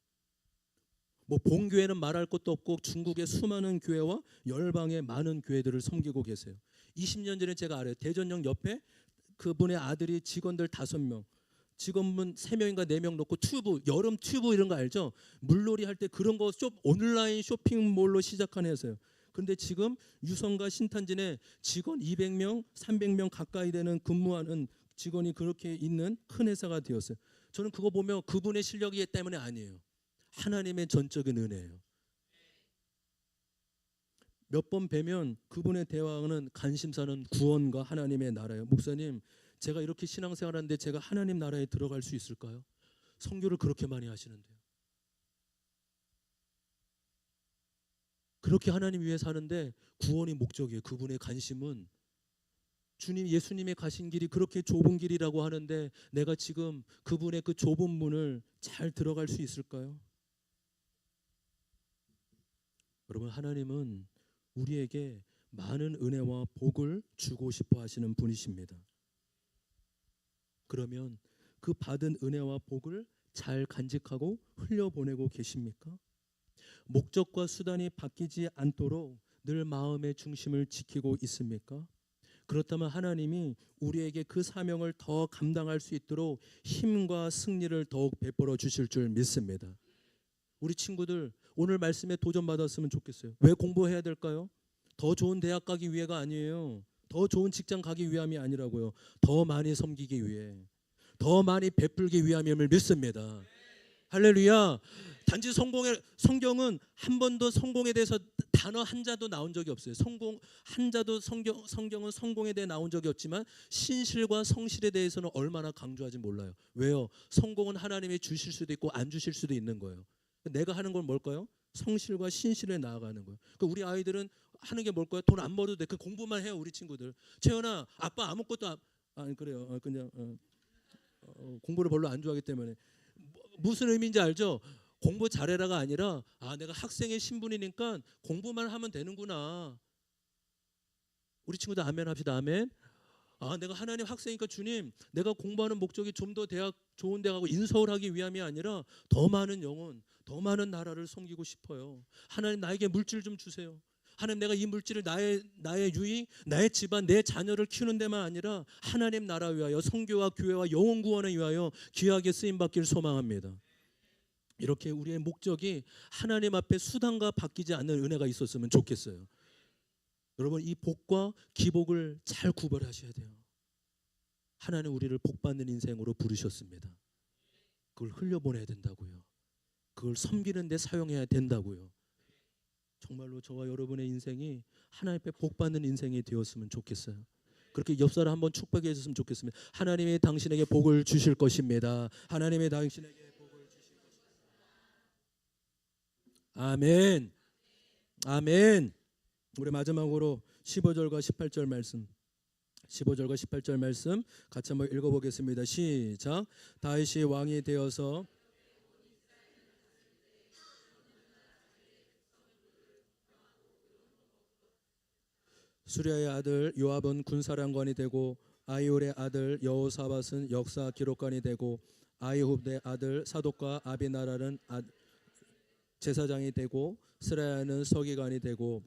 Speaker 1: 뭐 본교회는 말할 것도 없고 중국의 수많은 교회와 열방의 많은 교회들을 섬기고 계세요. 20년 전에 제가 알아요. 대전역 옆에 그분의 아들이 직원들 5명, 직원분 3명인가 4명 놓고 튜브, 여름 튜브 이런 거 알죠? 물놀이 할 때 그런 거 온라인 쇼핑몰로 시작한 회사예요. 그런데 지금 유성과 신탄진에 직원 200명, 300명 가까이 되는 근무하는 직원이 그렇게 있는 큰 회사가 되었어요. 저는 그거 보면 그분의 실력이 때문에 아니에요. 하나님의 전적인 은혜예요. 몇 번 뵈면 그분의 대화는 관심사는 구원과 하나님의 나라예요. 목사님, 제가 이렇게 신앙생활하는데 제가 하나님 나라에 들어갈 수 있을까요? 선교를 그렇게 많이 하시는데요. 그렇게 하나님 위해 사는데 구원이 목적이에요. 그분의 관심은 주님, 예수님의 가신 길이 그렇게 좁은 길이라고 하는데 내가 지금 그분의 그 좁은 문을 잘 들어갈 수 있을까요? 여러분, 하나님은 우리에게 많은 은혜와 복을 주고 싶어 하시는 분이십니다. 그러면 그 받은 은혜와 복을 잘 간직하고 흘려보내고 계십니까? 목적과 수단이 바뀌지 않도록 늘 마음의 중심을 지키고 있습니까? 그렇다면 하나님이 우리에게 그 사명을 더 감당할 수 있도록 힘과 승리를 더욱 베풀어 주실 줄 믿습니다. 우리 친구들 오늘 말씀에 도전받았으면 좋겠어요. 왜 공부해야 될까요? 더 좋은 대학 가기 위해가 아니에요. 더 좋은 직장 가기 위함이 아니라고요. 더 많이 섬기기 위해, 더 많이 베풀기 위함임을 믿습니다. 할렐루야. 단지 성경은 한 번도 성공에 대해서 단어 한 자도 나온 적이 없어요. 성공 한 자도 성경은 성공에 대해 나온 적이 없지만 신실과 성실에 대해서는 얼마나 강조하지 몰라요. 왜요? 성공은 하나님이 주실 수도 있고 안 주실 수도 있는 거예요. 내가 하는 건 뭘까요? 성실과 신실에 나아가는 거예요. 그러니까 우리 아이들은 하는 게 뭘까요? 돈 안 벌어도 돼. 그 공부만 해요. 우리 친구들. 채연아, 아빠 아무것도 아니 그래요. 그냥 공부를 별로 안 좋아하기 때문에. 무슨 의미인지 알죠? 공부 잘해라가 아니라 내가 학생의 신분이니까 공부만 하면 되는구나. 우리 친구들 아멘 합시다. 아멘. 내가 하나님 학생이니까 주님, 내가 공부하는 목적이 좀 더 좋은 대 가고 인서울 하기 위함이 아니라 더 많은 영혼, 더 많은 나라를 섬기고 싶어요. 하나님 나에게 물질 좀 주세요. 하나님, 내가 이 물질을 나의 유익, 나의 집안, 내 자녀를 키우는 데만 아니라 하나님 나라 위하여, 선교와 교회와 영혼 구원을 위하여 귀하게 쓰임 받기를 소망합니다. 이렇게 우리의 목적이 하나님 앞에 수단과 바뀌지 않는 은혜가 있었으면 좋겠어요. 여러분, 이 복과 기복을 잘 구별하셔야 돼요. 하나님 우리를 복받는 인생으로 부르셨습니다. 그걸 흘려보내야 된다고요. 그걸 섬기는 데 사용해야 된다고요. 정말로 저와 여러분의 인생이 하나님 앞에 복받는 인생이 되었으면 좋겠어요. 그렇게 옆사람 한번 축복해 주셨으면 좋겠습니다. 하나님이 당신에게 복을 주실 것입니다. 하나님이 당신에게 복을 주실 것입니다. 아멘. 아멘. 우리 마지막으로 15절과 18절 말씀, 15절과 18절 말씀 같이 한번 읽어보겠습니다. 시작. 다윗이 왕이 되어서 수리아의 아들 요압은 군사령관이 되고 아이올의 아들 여호사밧은 역사 기록관이 되고 아이후브의 아들 사독과 아비나라는 제사장이 되고 스라야는 서기관이 되고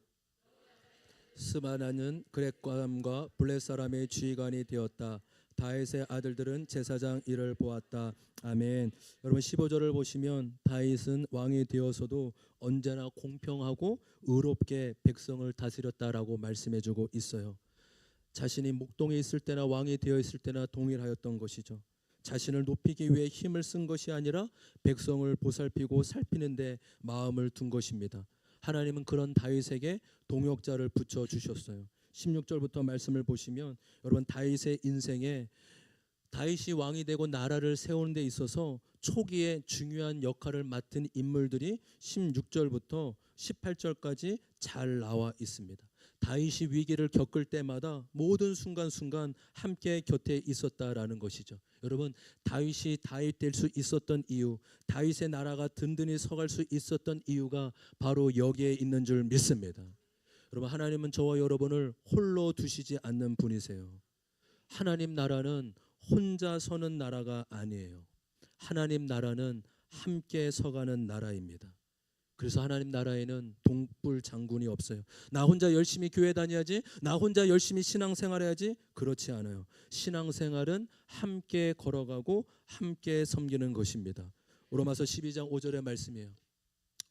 Speaker 1: 스바나는 그렉감과 블렛 사람의 지휘관이 되었다. 다윗의 아들들은 제사장 일을 보았다. 아멘. 여러분 15절을 보시면 다윗은 왕이 되어서도 언제나 공평하고 의롭게 백성을 다스렸다라고 말씀해주고 있어요. 자신이 목동에 있을 때나 왕이 되어 있을 때나 동일하였던 것이죠. 자신을 높이기 위해 힘을 쓴 것이 아니라 백성을 보살피고 살피는 데 마음을 둔 것입니다. 하나님은 그런 다윗에게 동역자를 붙여 주셨어요. 16절부터 말씀을 보시면 여러분, 다윗의 인생에 다윗이 왕이 되고 나라를 세우는 데 있어서 초기에 중요한 역할을 맡은 인물들이 16절부터 18절까지 잘 나와 있습니다. 다윗이 위기를 겪을 때마다 모든 순간순간 함께 곁에 있었다라는 것이죠. 여러분, 다윗이 다윗 될 수 있었던 이유, 다윗의 나라가 든든히 서갈 수 있었던 이유가 바로 여기에 있는 줄 믿습니다. 여러분, 하나님은 저와 여러분을 홀로 두시지 않는 분이세요. 하나님 나라는 혼자 서는 나라가 아니에요. 하나님 나라는 함께 서가는 나라입니다. 그래서 하나님 나라에는 동불 장군이 없어요. 나 혼자 열심히 교회 다녀야지, 나 혼자 열심히 신앙생활 해야지, 그렇지 않아요. 신앙생활은 함께 걸어가고 함께 섬기는 것입니다. 로마서 12장 5절의 말씀이에요.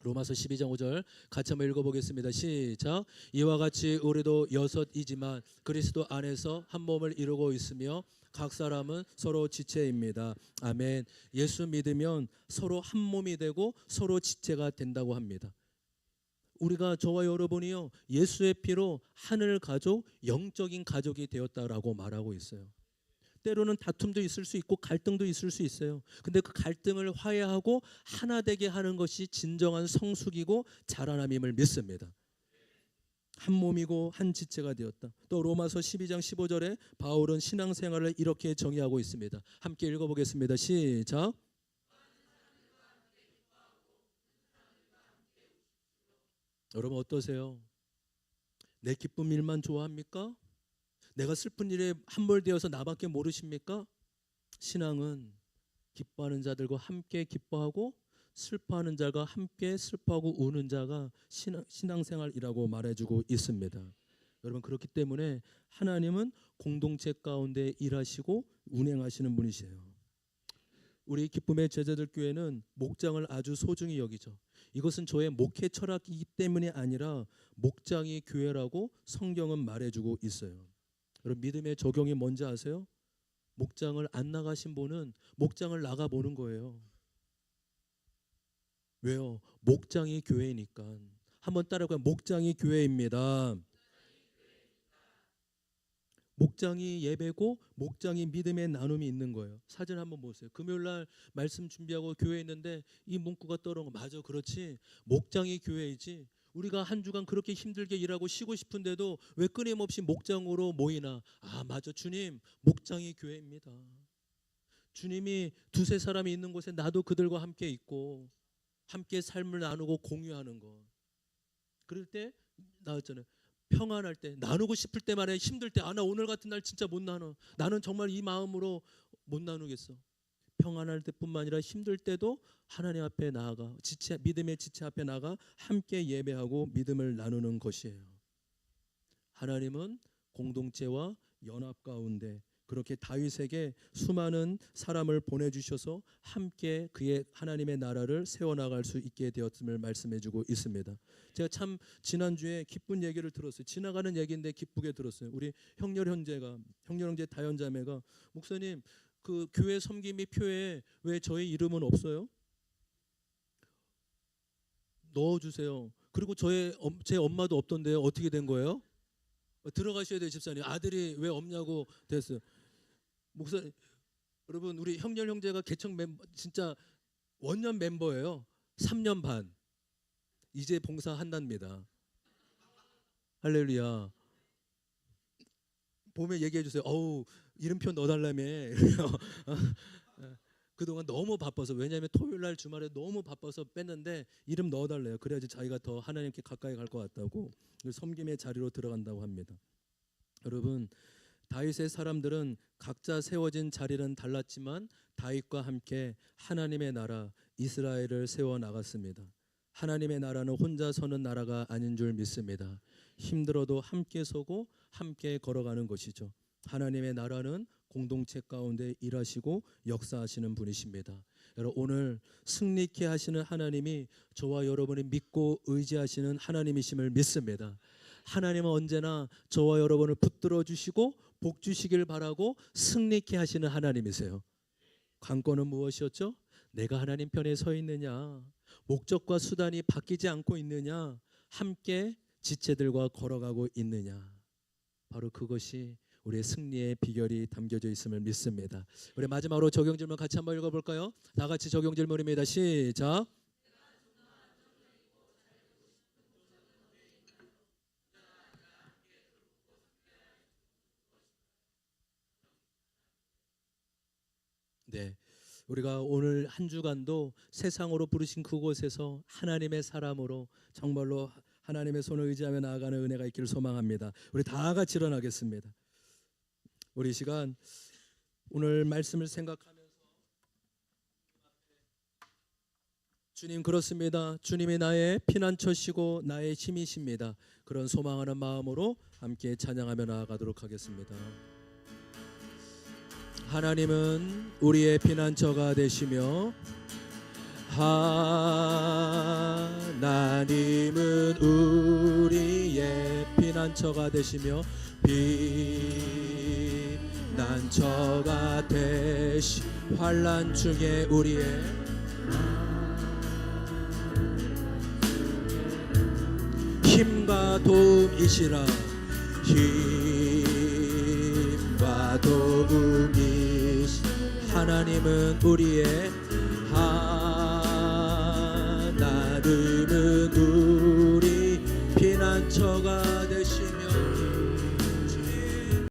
Speaker 1: 로마서 12장 5절 같이 한번 읽어보겠습니다. 시작. 이와 같이 우리도 여섯이지만 그리스도 안에서 한 몸을 이루고 있으며 각 사람은 서로 지체입니다. 아멘. 예수 믿으면 서로 한 몸이 되고 서로 지체가 된다고 합니다. 우리가, 저와 여러분이요, 예수의 피로 하늘 가족, 영적인 가족이 되었다라고 말하고 있어요. 때로는 다툼도 있을 수 있고 갈등도 있을 수 있어요. 근데 그 갈등을 화해하고 하나 되게 하는 것이 진정한 성숙이고 자라남임을 믿습니다. 한 몸이고 한 지체가 되었다. 또 로마서 12장 15절에 바울은 신앙생활을 이렇게 정의하고 있습니다. 함께 읽어보겠습니다. 시작. 여러분 어떠세요? 내 기쁜 일만 좋아합니까? 내가 슬픈 일에 함몰되어서 나밖에 모르십니까? 신앙은 기뻐하는 자들과 함께 기뻐하고 슬퍼하는 자가 함께 슬퍼하고 우는 자가 신앙생활이라고 말해주고 있습니다. 여러분, 그렇기 때문에 하나님은 공동체 가운데 일하시고 운행하시는 분이세요. 우리 기쁨의 제자들 교회는 목장을 아주 소중히 여기죠. 이것은 저의 목회 철학이기 때문이 아니라 목장이 교회라고 성경은 말해주고 있어요. 여러분, 믿음의 적용이 뭔지 아세요? 목장을 안 나가신 분은 목장을 나가보는 거예요. 왜요? 목장이 교회니까. 한번 따라해봐요. 목장이 교회입니다. 목장이 예배고 목장이 믿음의 나눔이 있는 거예요. 사진 한번 보세요. 금요일날 말씀 준비하고 교회에 있는데 이 문구가 떠오른 거, 맞아, 그렇지. 목장이 교회이지. 우리가 한 주간 그렇게 힘들게 일하고 쉬고 싶은데도 왜 끊임없이 목장으로 모이나? 아, 맞아, 주님, 목장이 교회입니다. 주님이 두세 사람이 있는 곳에 나도 그들과 함께 있고 함께 삶을 나누고 공유하는 것. 그럴 때 나왔잖아요. 평안할 때, 나누고 싶을 때만 해. 힘들 때, 아, 나 오늘 같은 날 진짜 못 나눠. 나는 정말 이 마음으로 못 나누겠어. 평안할 때뿐만 아니라 힘들 때도 하나님 앞에 나아가, 믿음의 지체 앞에 나가 함께 예배하고 믿음을 나누는 것이에요. 하나님은 공동체와 연합 가운데 그렇게 다윗에게 수많은 사람을 보내주셔서 함께 그의 하나님의 나라를 세워나갈 수 있게 되었음을 말씀해주고 있습니다. 제가 참 지난주에 기쁜 얘기를 들었어요. 지나가는 얘기인데 기쁘게 들었어요. 우리 형렬 형제 다현자매가, 목사님, 그 교회 섬김이 표에 왜 저희 이름은 없어요? 넣어주세요. 그리고 제 엄마도 없던데요. 어떻게 된 거예요? 들어가셔야 돼요, 집사님. 아들이 왜 없냐고 됐어요. 목사님, 여러분, 우리 형렬 형제가 개척 멤버, 진짜 원년 멤버예요. 3년 반 이제 봉사한답니다. 할렐루야. 보면 얘기해 주세요. 어우, 이름표 넣어달라며. 그동안 너무 바빠서, 왜냐하면 토요일날 주말에 너무 바빠서 뺐는데 이름 넣어달래요. 그래야지 자기가 더 하나님께 가까이 갈 것 같다고 섬김의 자리로 들어간다고 합니다. 여러분, 다윗의 사람들은 각자 세워진 자리는 달랐지만 다윗과 함께 하나님의 나라 이스라엘을 세워나갔습니다. 하나님의 나라는 혼자 서는 나라가 아닌 줄 믿습니다. 힘들어도 함께 서고 함께 걸어가는 것이죠. 하나님의 나라는 공동체 가운데 일하시고 역사하시는 분이십니다. 여러분, 오늘 승리케 하시는 하나님이 저와 여러분이 믿고 의지하시는 하나님이심을 믿습니다. 하나님은 언제나 저와 여러분을 붙들어 주시고 복 주시길 바라고 승리케 하시는 하나님이세요. 관건은 무엇이었죠? 내가 하나님 편에 서 있느냐, 목적과 수단이 바뀌지 않고 있느냐, 함께 지체들과 걸어가고 있느냐. 바로 그것이 우리의 승리의 비결이 담겨져 있음을 믿습니다. 우리 마지막으로 적용 질문 같이 한번 읽어볼까요? 다 같이 적용 질문입니다. 시작. 네, 우리가 오늘 한 주간도 세상으로 부르신 그곳에서 하나님의 사람으로 정말로 하나님의 손을 의지하며 나아가는 은혜가 있기를 소망합니다. 우리 다 같이 일어나겠습니다. 우리 이 시간 오늘 말씀을 생각하면서 주님, 그렇습니다. 주님이 나의 피난처시고 나의 힘이십니다. 그런 소망하는 마음으로 함께 찬양하며 나아가도록 하겠습니다. 하나님은 우리의 피난처가 되시며 하나님은 우리의 피난처가 되시며 피난처가 되시 환난 중에 우리의 힘과 도움이시라. 힘과 도움이시 하나님은 우리의 하나님은 우리 피난처가 되시며